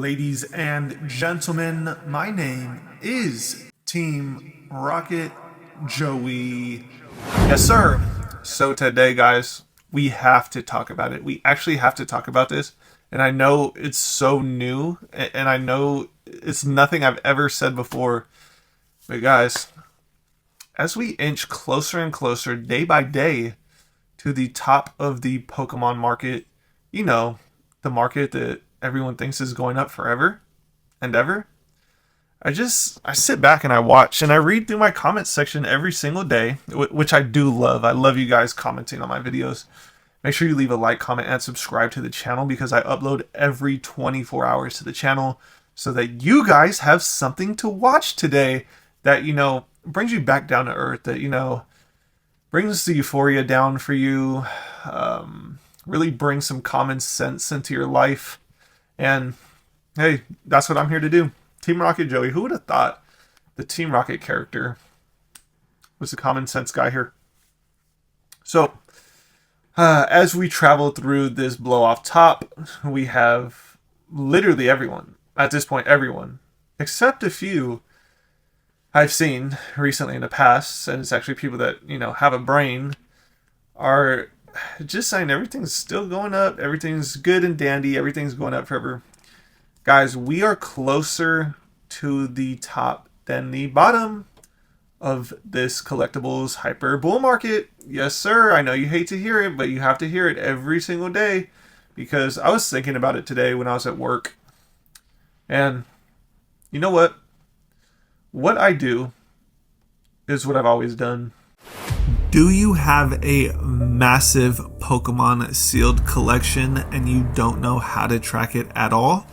Ladies and gentlemen, my name is Team Rocket Joey. Yes, sir. So today, guys, we have to talk about it. We actually have to talk about this. And I know it's so new, and I know it's nothing I've ever said before. But guys, as we inch closer and closer day by day to the top of the Pokemon market, the market that everyone thinks is going up forever and ever. I sit back and I watch and I read through my comments section every single day, which I do love. I love you guys commenting on my videos. Make sure you leave a like, comment, and subscribe to the channel because I upload every 24 hours to the channel so that you guys have something to watch today that, brings you back down to earth, that, brings the euphoria down for you, really brings some common sense into your life. And hey, that's what I'm here to do. Team Rocket Joey. Who would have thought the Team Rocket character was a common sense guy here? So, as we travel through this blow off top, we have literally everyone. At this point, everyone. Except a few I've seen recently in the past, and it's actually people that, have a brain, are just saying everything's still going up, everything's good and dandy, everything's going up forever. Guys, we are closer to the top than the bottom of this collectibles hyper bull market. Yes, sir. I know you hate to hear it, but you have to hear it every single day because I was thinking about it today when I was at work. And you know what? What I do is what I've always done. Do you have a massive Pokemon sealed collection and you don't know how to track it at all?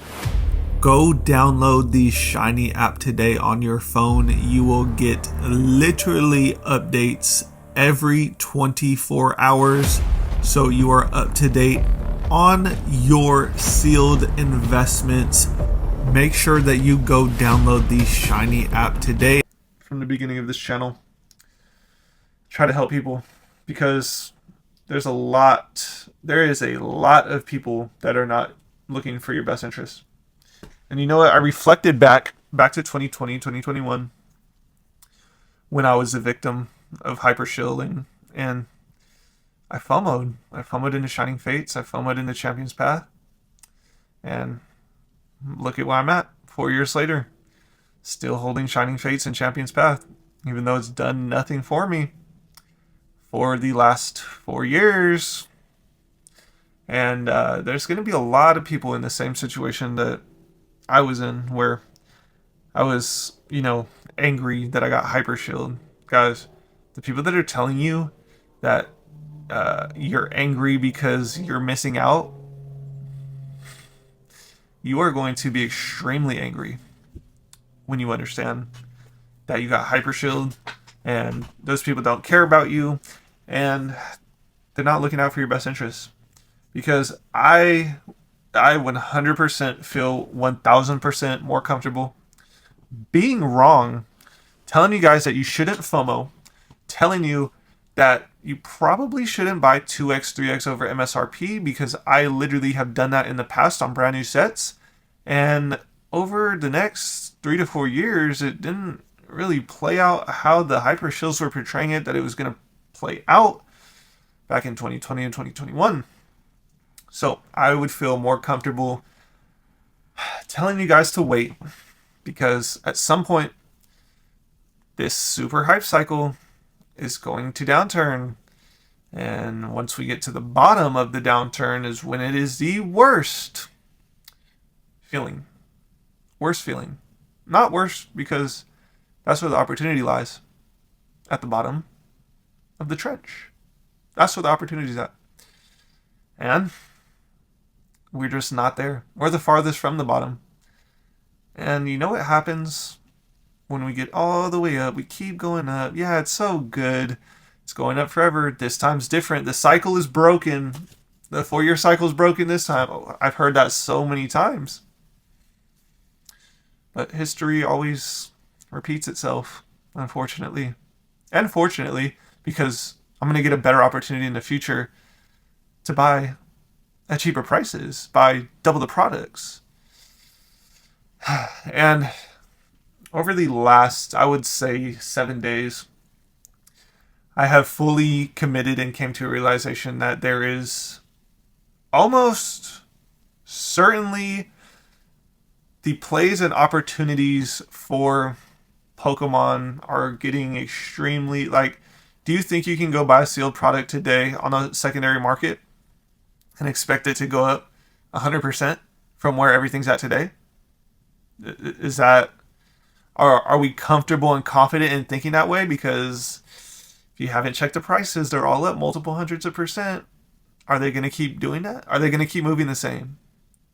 Go download the Shiny app today on your phone. You will get literally updates every 24 hours, so you are up to date on your sealed investments. Make sure that you go download the Shiny app today. From the beginning of this channel, try to help people because there is a lot of people that are not looking for your best interest. And you know what? I reflected back to 2020, 2021 when I was a victim of hyper shielding, and I FOMO'd. I FOMO'd into Shining Fates. I FOMO'd into Champion's Path. And look at where I'm at 4 years later. Still holding Shining Fates and Champion's Path, even though it's done nothing for me for the last 4 years. And there's going to be a lot of people in the same situation that I was in, where I was, angry that I got hyper shield. Guys, the people that are telling you that you're angry because you're missing out, you are going to be extremely angry when you understand that you got hyper shield and those people don't care about you and they're not looking out for your best interests. Because I 100% feel 1000% more comfortable being wrong, telling you guys that you shouldn't FOMO, telling you that you probably shouldn't buy 2x, 3x over MSRP, because I literally have done that in the past on brand new sets. And over the next 3 to 4 years, it didn't really play out how the hyper shields were portraying it, that it was going to play out back in 2020 and 2021. So I would feel more comfortable telling you guys to wait, because at some point, this super hype cycle is going to downturn. And once we get to the bottom of the downturn is when it is the worst feeling. Worst feeling. Not worse, because that's where the opportunity lies. At the bottom of the trench. That's where the opportunity is at. And we're just not there. We're the farthest from the bottom. And you know what happens when we get all the way up? We keep going up. Yeah, it's so good. It's going up forever. This time's different. The cycle is broken. The 4-year cycle is broken this time. Oh, I've heard that so many times. But history always repeats itself, unfortunately. And fortunately, because I'm going to get a better opportunity in the future to buy at cheaper prices, buy double the products. And over the last, I would say, 7 days, I have fully committed and came to a realization that there is almost certainly the plays and opportunities for Pokemon are getting extremely, like, do you think you can go buy a sealed product today on a secondary market and expect it to go up 100% from where everything's at today? Is that, are we comfortable and confident in thinking that way? Because if you haven't checked the prices, they're all up multiple hundreds of percent. Are they going to keep doing that? Are they going to keep moving the same?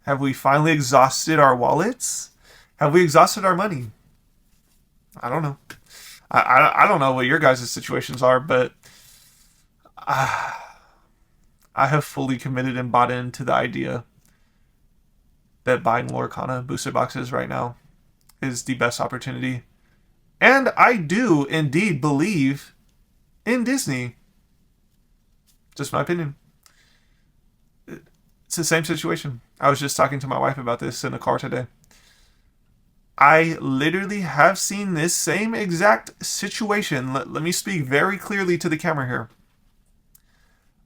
Have we finally exhausted our wallets? Have we exhausted our money? I don't know. I don't know what your guys' situations are, but I have fully committed and bought into the idea that buying Lorcana booster boxes right now is the best opportunity. And I do indeed believe in Disney. Just my opinion. It's the same situation. I was just talking to my wife about this in the car today. I literally have seen this same exact situation. Let me speak very clearly to the camera here.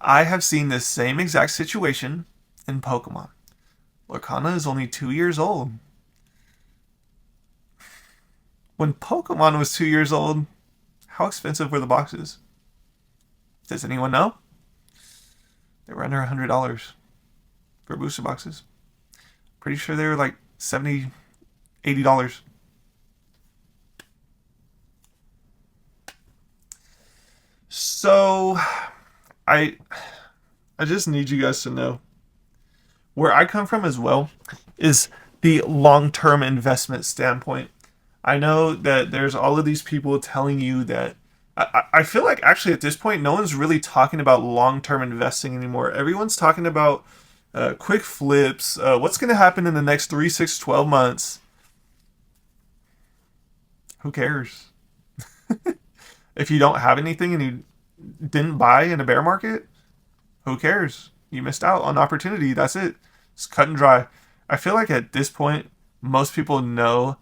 I have seen this same exact situation in Pokemon. Lorcana is only 2 years old. When Pokemon was 2 years old, how expensive were the boxes? Does anyone know? They were under $100 for booster boxes. Pretty sure they were like $70, $80. So I just need you guys to know where I come from as well is the long-term investment standpoint. I know that there's all of these people telling you that I feel like actually at this point no one's really talking about long-term investing anymore. Everyone's talking about quick flips, what's going to happen in the next 3, 6, 12 months. Who cares? If you don't have anything and you didn't buy in a bear market, who cares? You missed out on opportunity. That's it. It's cut and dry. I feel like at this point, most people know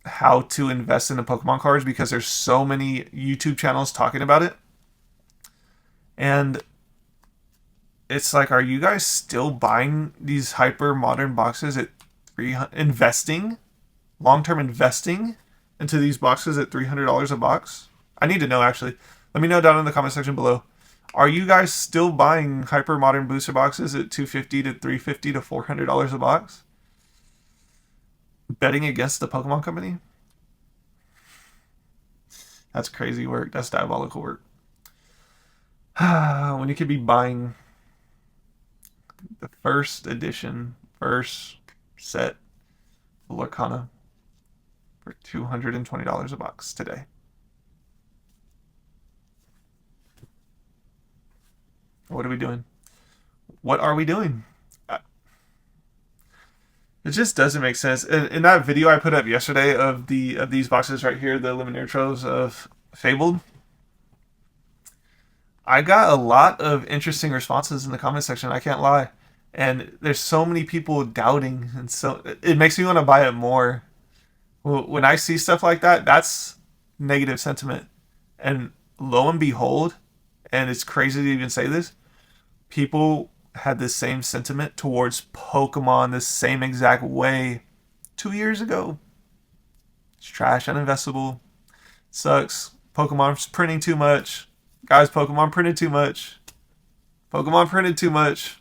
how to invest in the Pokemon cards because there's so many YouTube channels talking about it. And it's like, are you guys still buying these hyper modern boxes at investing, long-term investing into these boxes at $300 a box? I need to know, actually. Let me know down in the comment section below. Are you guys still buying hyper modern booster boxes at $250 to $350 to $400 a box? Betting against the Pokemon Company? That's crazy work. That's diabolical work. When you could be buying the first edition, first set of Lorcana for $220 a box today. What are we doing? What are we doing? It just doesn't make sense. In that video I put up yesterday of these boxes right here, the Luminatros of Fabled, I got a lot of interesting responses in the comment section. I can't lie. And there's so many people doubting, and so it makes me want to buy it more. When I see stuff like that, that's negative sentiment. And lo and behold, and it's crazy to even say this, people had the same sentiment towards Pokemon the same exact way 2 years ago. It's trash, uninvestable, sucks. Pokemon's printing too much. Guys, Pokemon printed too much. Pokemon printed too much.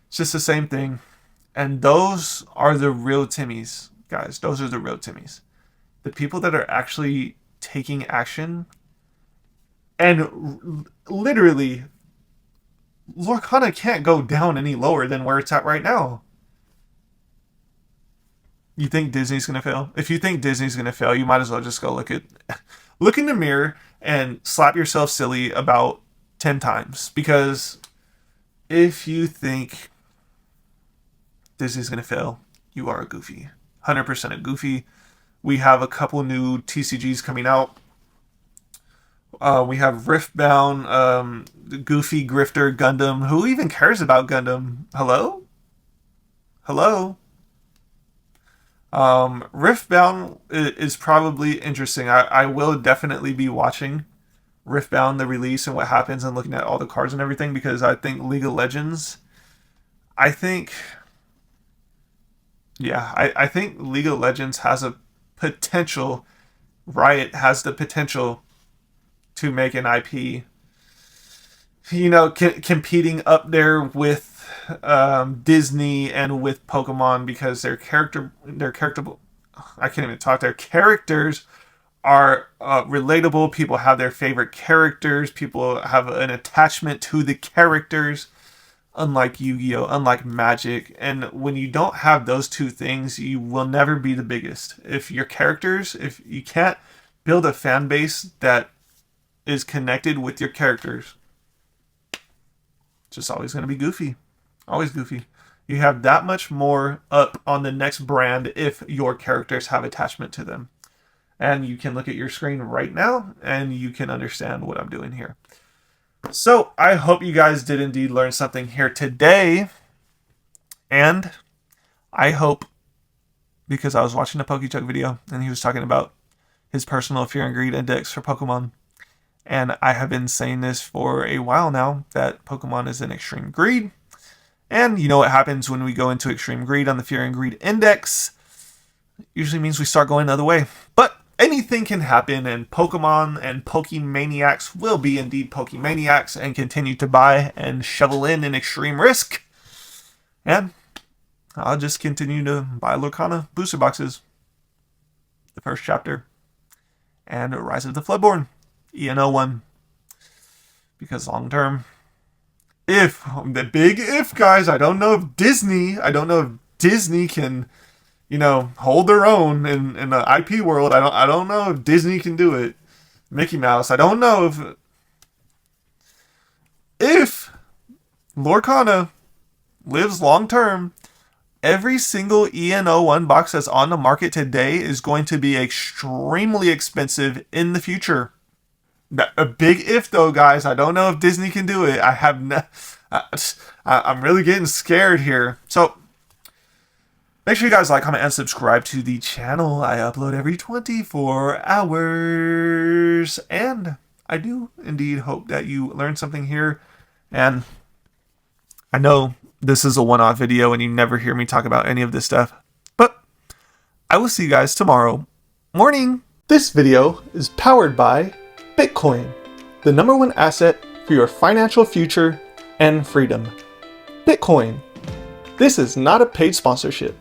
It's just the same thing. And those are the real Timmies, guys. Those are the real Timmies. The people that are actually taking action. And literally, Lorcana can't go down any lower than where it's at right now. You think Disney's going to fail? If you think Disney's going to fail, you might as well just go look in the mirror and slap yourself silly about 10 times. Because if you think Disney's going to fail, you are a goofy. 100% a goofy. We have a couple new TCGs coming out. We have Riftbound, Goofy, Grifter, Gundam. Who even cares about Gundam? Hello? Hello? Riftbound is probably interesting. I will definitely be watching Riftbound, the release, and what happens, and looking at all the cards and everything, because I think League of Legends, I think, yeah, I think League of Legends has a potential, Riot has the potential to make an IP, competing up there with Disney and with Pokemon, because I can't even talk. Their characters are relatable. People have their favorite characters. People have an attachment to the characters. Unlike Yu-Gi-Oh, unlike Magic, and when you don't have those two things, you will never be the biggest. If you can't build a fan base that is connected with your characters, it's just always going to be goofy. Always goofy. You have that much more up on the next brand if your characters have attachment to them. And you can look at your screen right now and you can understand what I'm doing here. So I hope you guys did indeed learn something here today. And I hope, because I was watching a PokeChuck video and he was talking about his personal fear and greed index for Pokemon. And I have been saying this for a while now, that Pokemon is in extreme greed. And you know what happens when we go into extreme greed on the fear and greed index? Usually means we start going the other way. But anything can happen, and Pokemon and Pokemaniacs will be indeed Pokemaniacs and continue to buy and shovel in extreme risk. And I'll just continue to buy Lorcana booster boxes. The first chapter. And Rise of the Floodborn. ENO 1. Because long term, the big if, guys, I don't know if Disney can, hold their own in the IP world. I don't know if Disney can do it. Mickey Mouse, I don't know if Lorcana lives long term. Every single ENO1 box that's on the market today is going to be extremely expensive in the future. A big if, though, guys. I don't know if Disney can do it. I'm really getting scared here. So make sure you guys like, comment, and subscribe to the channel. I upload every 24 hours. And I do indeed hope that you learned something here. And I know this is a one-off video and you never hear me talk about any of this stuff. But I will see you guys tomorrow morning. This video is powered by Bitcoin, the #1 asset for your financial future and freedom. Bitcoin. This is not a paid sponsorship.